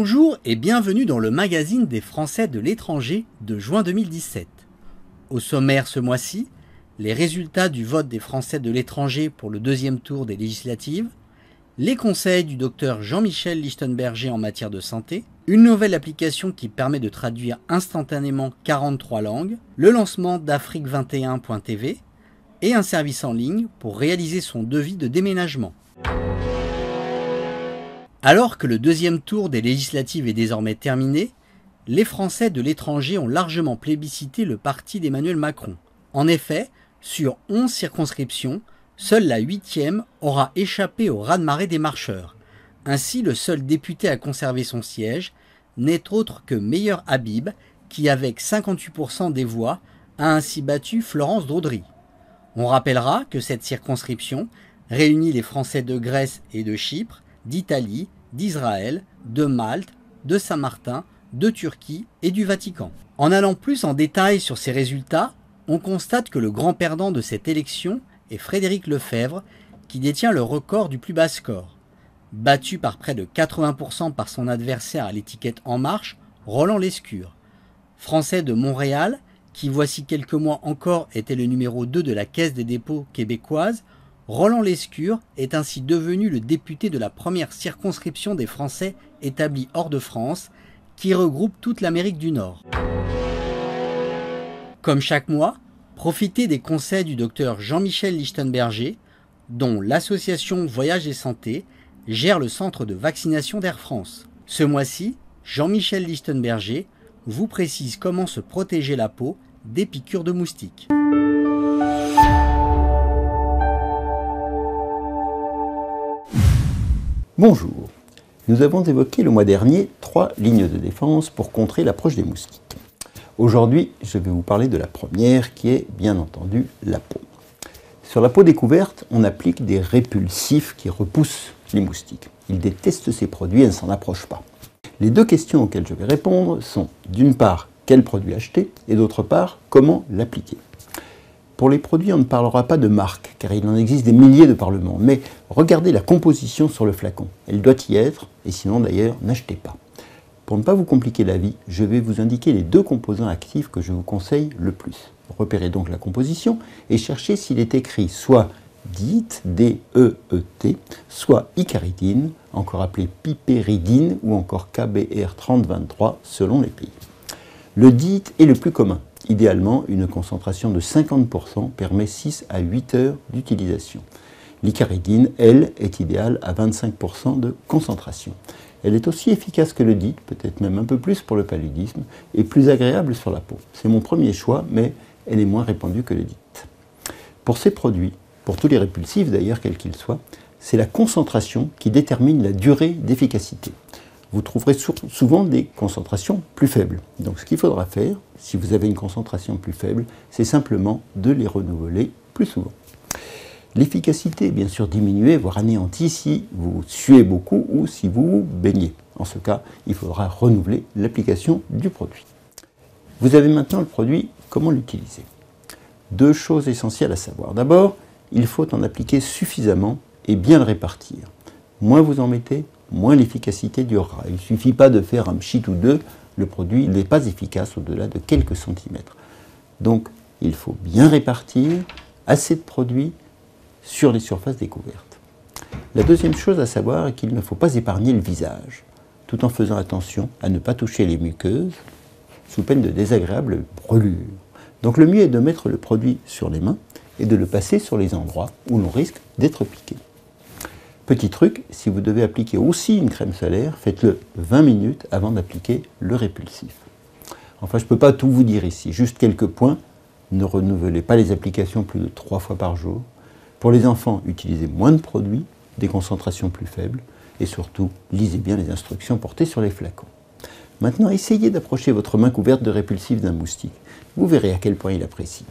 Bonjour et bienvenue dans le magazine des Français de l'étranger de juin 2017. Au sommaire ce mois-ci, les résultats du vote des Français de l'étranger pour le deuxième tour des législatives, les conseils du docteur Jean-Michel Lichtenberger en matière de santé, une nouvelle application qui permet de traduire instantanément 43 langues, le lancement d'Afrique21.tv et un service en ligne pour réaliser son devis de déménagement. Alors que le deuxième tour des législatives est désormais terminé, les Français de l'étranger ont largement plébiscité le parti d'Emmanuel Macron. En effet, sur 11 circonscriptions, seule la 8e aura échappé au raz-de-marée des marcheurs. Ainsi, le seul député à conserver son siège n'est autre que Meyer Habib, qui avec 58% des voix a ainsi battu Florence Daudry. On rappellera que cette circonscription réunit les Français de Grèce et de Chypre, d'Italie, d'Israël, de Malte, de Saint-Martin, de Turquie et du Vatican. En allant plus en détail sur ces résultats, on constate que le grand perdant de cette élection est Frédéric Lefebvre, qui détient le record du plus bas score. Battu par près de 80% par son adversaire à l'étiquette En Marche, Roland Lescure. Français de Montréal, qui voici quelques mois encore était le numéro 2 de la Caisse des dépôts québécoise, Roland Lescure est ainsi devenu le député de la première circonscription des Français établis hors de France, qui regroupe toute l'Amérique du Nord. Comme chaque mois, profitez des conseils du docteur Jean-Michel Lichtenberger, dont l'association Voyage et Santé gère le centre de vaccination d'Air France. Ce mois-ci, Jean-Michel Lichtenberger vous précise comment se protéger la peau des piqûres de moustiques. Bonjour. Nous avons évoqué le mois dernier 3 lignes de défense pour contrer l'approche des moustiques. Aujourd'hui, je vais vous parler de la première qui est, bien entendu, la peau. Sur la peau découverte, on applique des répulsifs qui repoussent les moustiques. Ils détestent ces produits et ne s'en approchent pas. Les 2 questions auxquelles je vais répondre sont, d'une part, quel produit acheter et d'autre part, comment l'appliquer. Pour les produits, on ne parlera pas de marque, car il en existe des milliers de par le monde, mais regardez la composition sur le flacon. Elle doit y être, et sinon d'ailleurs, n'achetez pas. Pour ne pas vous compliquer la vie, je vais vous indiquer les 2 composants actifs que je vous conseille le plus. Repérez donc la composition et cherchez s'il est écrit soit DEET, D-E-E-T, soit icaridine, encore appelée piperidine ou encore KBR 3023 selon les pays. Le DEET est le plus commun. Idéalement, une concentration de 50% permet 6 à 8 heures d'utilisation. L'icaridine, elle, est idéale à 25% de concentration. Elle est aussi efficace que le DEET, peut-être même un peu plus pour le paludisme, et plus agréable sur la peau. C'est mon premier choix, mais elle est moins répandue que le DEET. Pour ces produits, pour tous les répulsifs d'ailleurs, quels qu'ils soient, c'est la concentration qui détermine la durée d'efficacité. Vous trouverez souvent des concentrations plus faibles. Donc ce qu'il faudra faire, si vous avez une concentration plus faible, c'est simplement de les renouveler plus souvent. L'efficacité est bien sûr diminuée, voire anéantie si vous suez beaucoup ou si vous vous baignez. En ce cas, il faudra renouveler l'application du produit. Vous avez maintenant le produit, comment l'utiliser? 2 choses essentielles à savoir. D'abord, il faut en appliquer suffisamment et bien le répartir. Moins vous en mettez, moins l'efficacité durera. Il ne suffit pas de faire un pchit ou 2, le produit n'est pas efficace au-delà de quelques centimètres. Donc, il faut bien répartir assez de produits sur les surfaces découvertes. La deuxième chose à savoir est qu'il ne faut pas épargner le visage, tout en faisant attention à ne pas toucher les muqueuses, sous peine de désagréables brûlures. Donc le mieux est de mettre le produit sur les mains et de le passer sur les endroits où l'on risque d'être piqué. Petit truc, si vous devez appliquer aussi une crème solaire, faites-le 20 minutes avant d'appliquer le répulsif. Enfin, je ne peux pas tout vous dire ici, juste quelques points. Ne renouvelez pas les applications plus de 3 fois par jour. Pour les enfants, utilisez moins de produits, des concentrations plus faibles, et surtout, lisez bien les instructions portées sur les flacons. Maintenant, essayez d'approcher votre main couverte de répulsif d'un moustique. Vous verrez à quel point il apprécie.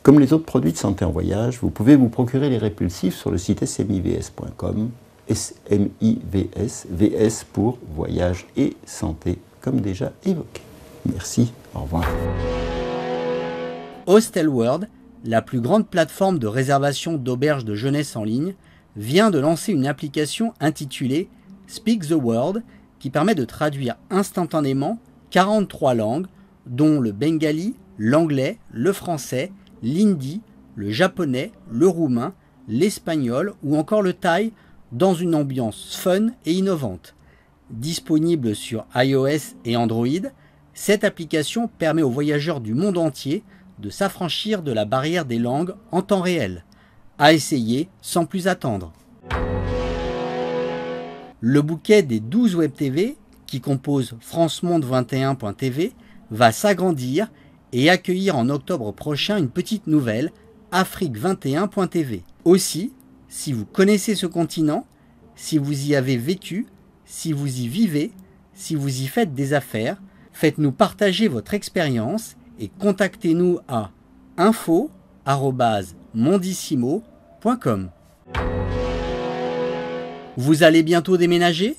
Comme les autres produits de santé en voyage, vous pouvez vous procurer les répulsifs sur le site smivs.com, SMIVS, VS pour voyage et santé, comme déjà évoqué. Merci, au revoir. Hostel World, la plus grande plateforme de réservation d'auberges de jeunesse en ligne, vient de lancer une application intitulée Speak the World qui permet de traduire instantanément 43 langues, dont le bengali, l'anglais, le français, l'hindi, le japonais, le roumain, l'espagnol ou encore le thaï dans une ambiance fun et innovante. Disponible sur iOS et Android, cette application permet aux voyageurs du monde entier de s'affranchir de la barrière des langues en temps réel. À essayer sans plus attendre. Le bouquet des 12 Web TV qui composent francemonde21.tv va s'agrandir et accueillir en octobre prochain une petite nouvelle, Afrique21.tv. Aussi, si vous connaissez ce continent, si vous y avez vécu, si vous y vivez, si vous y faites des affaires, faites-nous partager votre expérience et contactez-nous à info@mondissimo.com. Vous allez bientôt déménager?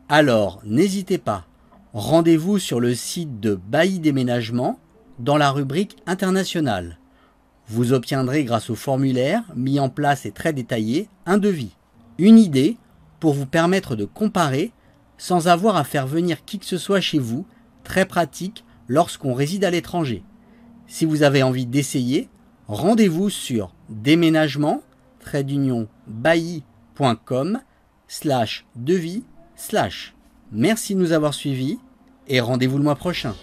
Alors, n'hésitez pas. Rendez-vous sur le site de Bailly Déménagement dans la rubrique internationale. Vous obtiendrez grâce au formulaire mis en place et très détaillé un devis. Une idée pour vous permettre de comparer sans avoir à faire venir qui que ce soit chez vous, très pratique lorsqu'on réside à l'étranger. Si vous avez envie d'essayer, rendez-vous sur déménagement-bailly.com/devis/. Merci de nous avoir suivis et rendez-vous le mois prochain.